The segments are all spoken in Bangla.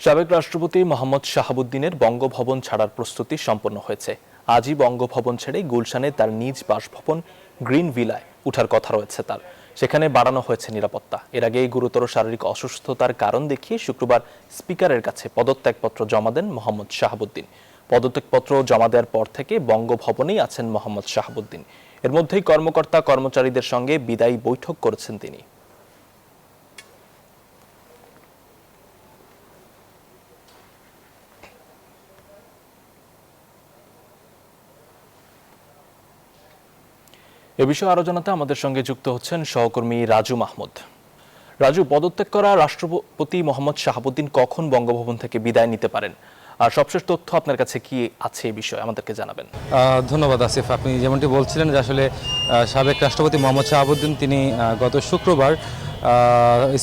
সাবেক রাষ্ট্রপতি মোহাম্মদ শাহাবুদ্দিনের বঙ্গভবন ছাড়ার প্রস্তুতি সম্পন্ন হয়েছে। আজই বঙ্গভবন ছেড়ে গুলশানে তার নিজ বাসভবন গ্রিন ভিলায় উঠার কথা রয়েছে তার। সেখানে বাড়ানো হয়েছে নিরাপত্তা। এর আগে গুরুতর শারীরিক অসুস্থতার কারণ দেখিয়ে শুক্রবার স্পিকারের কাছে পদত্যাগপত্র জমা দেন মোহাম্মদ শাহাবুদ্দিন। পদত্যাগপত্র জমা দেওয়ার পর থেকে বঙ্গভবনেই আছেন মোহাম্মদ শাহাবুদ্দিন। এর মধ্যেই কর্মকর্তা কর্মচারীদের সঙ্গে বিদায়ী বৈঠক করেছেন তিনি। এ বিষয়ে আরো জানাতে আমাদের সঙ্গে যুক্ত হচ্ছেন সহকর্মী রাজু মাহমুদ। রাজু, পদত্যাগ করা রাষ্ট্রপতি মোহাম্মদ শাহাবুদ্দিন কখন বঙ্গভবন থেকে বিদায় নিতে পারেন, আর সবশেষ তথ্য আপনার কাছে কি আছে এই বিষয়ে আমাদেরকে জানাবেন। ধন্যবাদ আসিফ। আপনি যেমনটি বলছিলেন যে আসলে সাবেক রাষ্ট্রপতি মোহাম্মদ শাহাবুদ্দিন তিনি গত শুক্রবার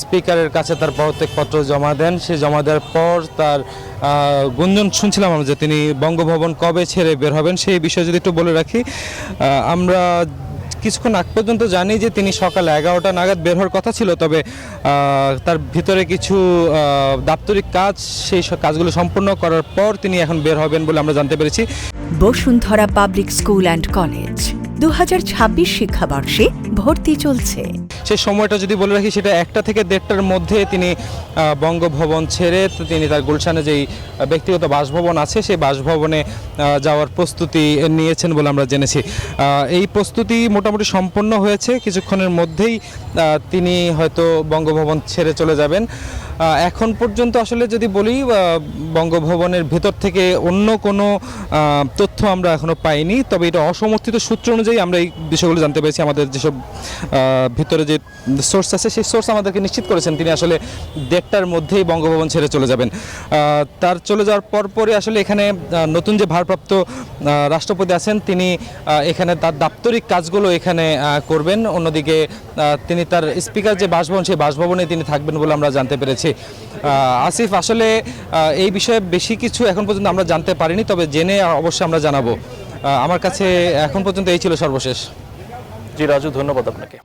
স্পিকারের কাছে তার পদত্যাগপত্র জমা দেন। সে জমা দেওয়ার পর তার গুঞ্জন শুনছিলাম আমরা যে তিনি বঙ্গভবন কবে ছেড়ে বের হবেন সেই বিষয়ে যদি একটু বলে রাখি। আমরা কিছুক্ষণ আগ পর্যন্ত জানি যে তিনি সকাল 11টা নাগাদ বের হওয়ার কথা ছিল, তবে তার ভিতরে কিছু দাপ্তরিক কাজ, সেই কাজগুলো সম্পূর্ণ করার পর তিনি এখন বের হবেন বলে আমরা জানতে পেরেছি। Bashundhara public school and college 2026 শিক্ষাবর্ষে ভর্তি চলছে। সেই সময়টা যদি বলে রাখি, সেটা 1টা থেকে 1:30টার মধ্যে তিনি বঙ্গভবন ছেড়ে তিনি তার গুলশানে যেই ব্যক্তিগত বাসভবন আছে সেই বাসভবনে যাওয়ার প্রস্তুতি নিয়েছেন বলে আমরা জেনেছি। এই প্রস্তুতি মোটামুটি সম্পন্ন হয়েছে। কিছুক্ষণের মধ্যেই তিনি হয়তো বঙ্গভবন ছেড়ে চলে যাবেন। এখন পর্যন্ত আসলে যদি বলি, বঙ্গভবনের ভেতর থেকে অন্য কোনো তথ্য আমরা এখনো পাইনি, তবে এটা অসমর্থিত সূত্র অনুযায়ী আমরা এই বিষয়গুলো জানতে পেরেছি। আমাদের যেসব ভিতরে যে সোর্স আছে সেই সোর্স আমাদেরকে নিশ্চিত করেছেন তিনি আসলে 1:30টার মধ্যেই বঙ্গভবন ছেড়ে চলে যাবেন। তার চলে যাওয়ার পরপরই আসলে এখানে নতুন যে ভারপ্রাপ্ত রাষ্ট্রপতি আছেন তিনি এখানে তার দাপ্তরিক কাজগুলো এখানে করবেন। অন্যদিকে তিনি তার স্পিকার যে বাসভবন সেই বাসভবনে তিনি থাকবেন বলে আমরা জানতে পেরেছি। আসিফ, আসলে এই বিষয়ে বেশি কিছু এখন পর্যন্ত আমরা জানতে পারিনি, তবে জেনে অবশ্যই আমরা জানাবো। আমার কাছে এখন পর্যন্ত এই ছিল সর্বশেষ। জি রাজু, ধন্যবাদ আপনাকে।